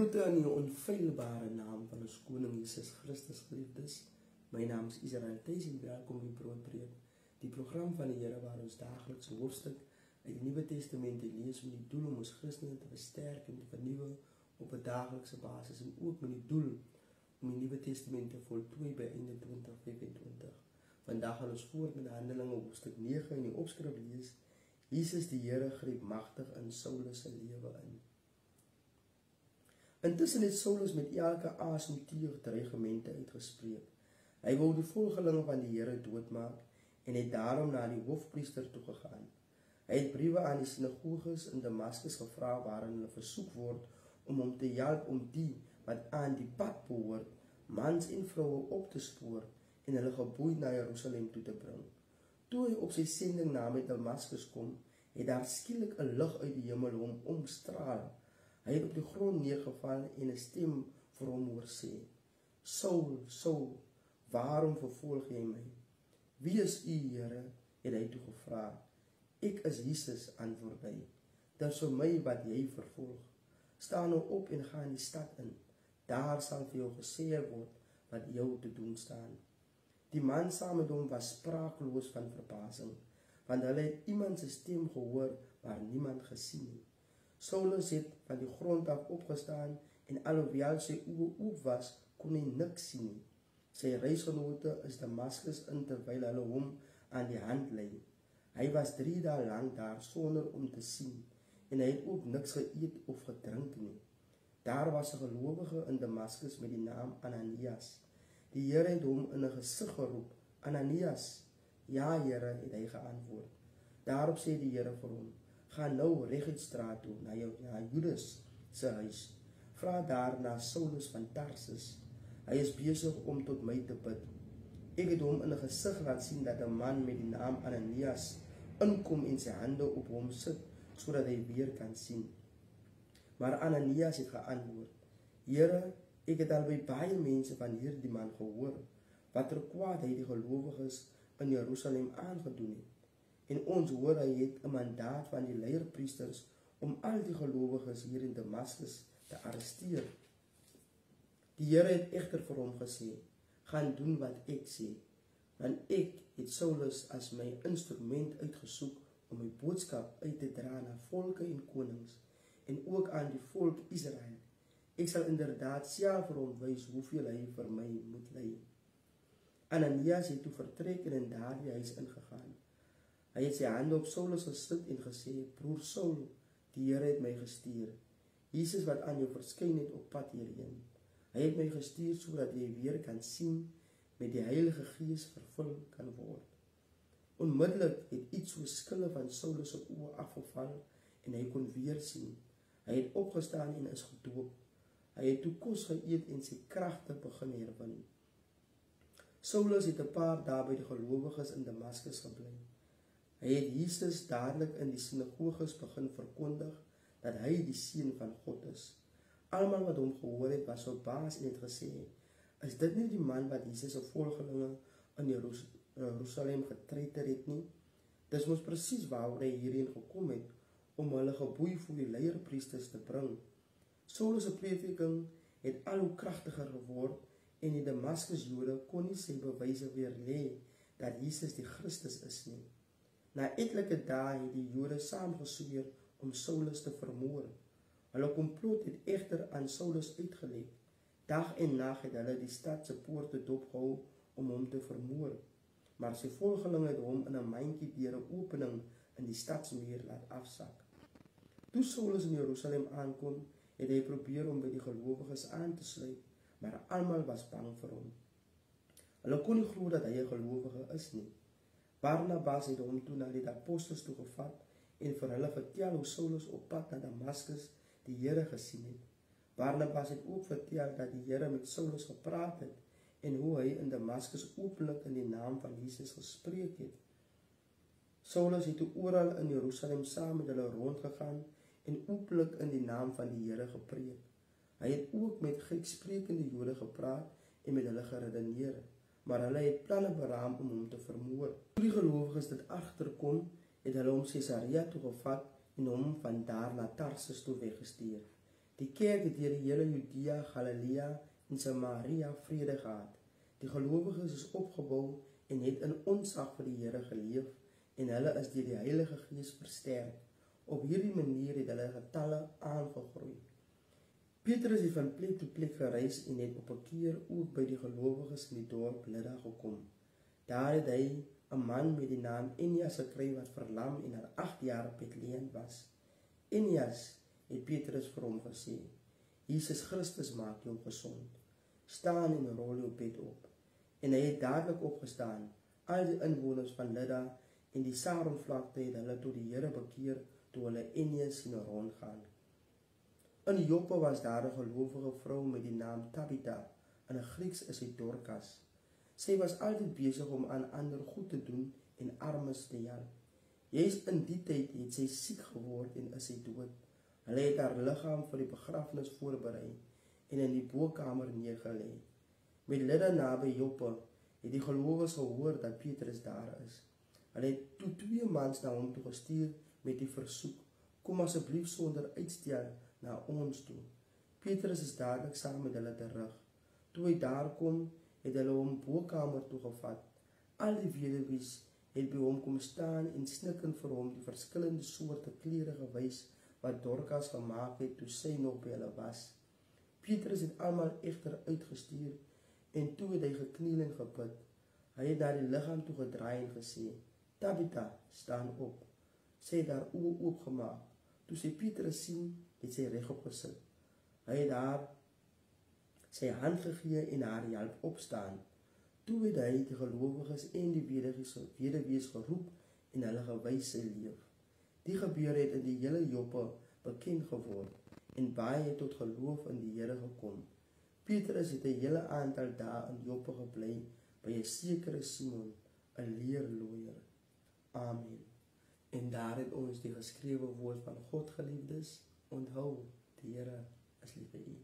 Groete aan die onfeilbare naam van ons koning Jesus Christus, geliefdes. My naam is Israel Thijs en welkom in Broodbreek, die program van die Here waar ons dagelijks 'n hoofstuk uit die Nuwe Testament lees met die doel om ons Christene te versterk en te vernuwe op 'n daaglikse basis en ook met die doel om die Nuwe Testament te voltooi by einde 2025. Vandag gaan ons voort met Handelinge hoofstuk 9 in die opskrif lees: Jesus die Here greep magtig in Saulus se lewe in. Intussen het Saulus met elke asemteug dreigemente uitgespreek. Hy wou die volgelinge van die Here doodmaak en het daarom na die hoofpriester toe gegaan. Hy het briewe aan die sinagoges in Damaskus gevra waarin hulle versoek word om hom te help om die wat aan die pad behoort, mans en vroue op te spoor en hulle geboei na Jerusalem toe te bring. Toe hy op sy sending na Damaskus kom, het daar skielik 'n lig uit die hemel hom omstraal. Hy het op die grond neergeval en 'n stem vir hom hoor sê: Saul, Saul, waarom vervolg jy my? Wie is u, Here? Het hy toe gevra. Ek is Jesus, antwoord hy. Dit is vir my wat jy vervolg. Sta nou op en ga in die stad in. Daar sal vir jou gesê word wat jou te doen staan. Die man saam met hom was spraakloos van verbasing, want hulle het iemand se stem gehoor maar niemand gesien nie. Saulus het van die grond af opgestaan en alhoewel sy oë oop was, kon hy niks sien nie. Sy reisgenote is Damaskus in terwyl hulle hom aan die hand lei. Hy was 3 dae lank daar sonder om te sien en hy het ook niks geëet of gedrink nie. Daar was 'n gelowige in Damaskus met die naam Ananias. Die Here het hom in 'n gesig geroep: Ananias. Ja, Here, het hy geantwoord. Daarop sê die Here vir hom: Ga nou reguit straat toe na Judas se huis. Vra daar na Saulus van Tarsus. Hy is besig om tot my te bid. Ek het hom in 'n gesig laat sien dat 'n man met die naam Ananias inkom en sy hande op hom sit, sodat hy weer kan sien. Maar Ananias het geantwoord: Here, ek het al by baie mense van hierdie man gehoor, watter kwaad hy die gelowiges in Jerusalem aangedoen het. En ons hoor hy het 'n mandaat van die leierpriesters om al die gelowiges hier in Damaskus te arresteer. Die Here het egter vir hom gesê: Gaan doen wat ek sê, want ek het Saulus as my instrument uitgesoek om my boodskap uit te dra na volke en konings en ook aan die volk Israel. Ek sal inderdaad self vir hom wys hoeveel hy vir my moet ly. Ananias het toe vertrek en in daardie huis ingegaan. Hy het sy hande op Saulus gesit en gesê: Broer Saul, die Here het my gestuur. Jesus wat aan jou verskyn het op pad hierheen. Hy het my gestuur sodat jy weer kan sien, met die Heilige Gees vervul kan word. Onmiddellik het iets so skille van Saulus se oë afgeval en hy kon weer sien. Hy het opgestaan en is gedoop. Hy het toe kos geëet en sy kragte begin herwin. Saulus het 'n paar dae by die gelowiges in Damaskus gebly. Hy het Jesus dadelik in die sinagoges begin verkondig dat hy die seun van God is. Almal wat hom gehoor het was verbaas en het gesê: Is dit nie die man wat Jesus se volgelinge in Jerusalem getreiter het nie? Dis mos presies waaroor hy hierheen gekom het, om hulle geboei voor die leierpriesters te bring. Saulus se prediking het al hoe kragtiger geword en die Damaskus-Jode kon nie sy bewyse weerlê dat Jesus die Christus is nie. Na etlike dae het die Jode saamgesweer om Saulus te vermoor. Hulle komplot het egter aan Saulus uitgelek. Dag en nag het hulle die stad se poorte dopgehou om hom te vermoor. Maar sy volgelinge het hom in 'n mandjie deur 'n opening in die stadsmuur laat afsak. Toe Saulus in Jerusalem aankom, het hy probeer om by die gelowiges aan te sluit, maar almal was bang vir hom. Hulle kon nie glo dat hy 'n gelowige is nie. Barnabas het hom toe na die apostels toe gevat en vir hulle vertel hoe Saulus op pad na Damaskus die Here gesien het. Barnabas het ook vertel dat die Here met Saulus gepraat het en hoe hy in Damaskus openlik in die naam van Jesus gespreek het. Saulus het toe oral in Jerusalem saam met hulle rondgegaan en openlik in die naam van die Here gepreek. Hy het ook met Grieksprekende Jode gepraat en met hulle geredeneer, maar hulle het planne beraam om hom te vermoor. Toe die gelowiges dit agterkom, het hulle hom Caesarea toe gevat en hom van daar na Tarsus toe weggestuur. Die kerk het deur die hele Judea, Galilea en Samaria vrede gehad. Die gelowiges is opgebou en het in ontzag vir die Here geleef en hulle is deur die Heilige Gees versterk. Op hierdie manier het hulle getalle aangegroei. Petrus het van plek tot plek gereis en het op 'n keer ook by die gelowiges in die dorp Lydda gekom. Daar het hy 'n man met die naam Eneas gekry wat verlam en al 8 jaar bedlend was. Eneas het Petrus vir hom gesê: Jesus Christus maak jou gesond. Staan en rol jou bed op. En hy het dadelik opgestaan. Al die inwoners van Lydda en die Saronvlakte het hulle tot die Here bekeer toe hulle Eneas sien rondgaan. In Joppe was daar 'n gelowige vrou met die naam Tabitha. In 'n Grieks is sy Dorcas. Sy was altyd besig om aan ander goed te doen en armes te help. Juist in die tyd het sy siek geword en is sy dood. Hulle het haar liggaam vir die begrafnis voorberei en in die bokamer neergelê. Met Lydda naby Joppe het die gelowiges gehoor dat Petrus daar is. Hulle het toe 2 mans na hom toe gestuur met die versoek: kom asseblief sonder uitstel na ons toe. Petrus is dadelik saam met hulle terug. Toe hy daar kom, het hulle hom bokamer toe gevat. Al die weduwees het by hom kom staan en snikkend vir hom die verskillende soorte klere gewys wat Dorcas gemaak het toe sy nog by hulle was. Petrus het almal egter uitgestuur en toe het hy gekniel en gebid. Hy het na die liggaam toe gedraai en gesê: Tabitha, staan op. Sy het haar oë oopgemaak. Toe sy Petrus sien, het sy regop gesit. Hy het haar sy hand gegee en haar help opstaan. Toe het hy die gelowiges en die weduwees geroep en hulle gewys sy leef. Die gebeure het in die hele Joppe bekend geword en baie het tot geloof in die Here gekom. Petrus het 'n hele aantal dae in Joppe gebly by 'n sekere Simon, 'n leerlooier. Amen. En daar het ons die geskrewe woord van God, geliefdes. Onthou, die Here is lief vir u.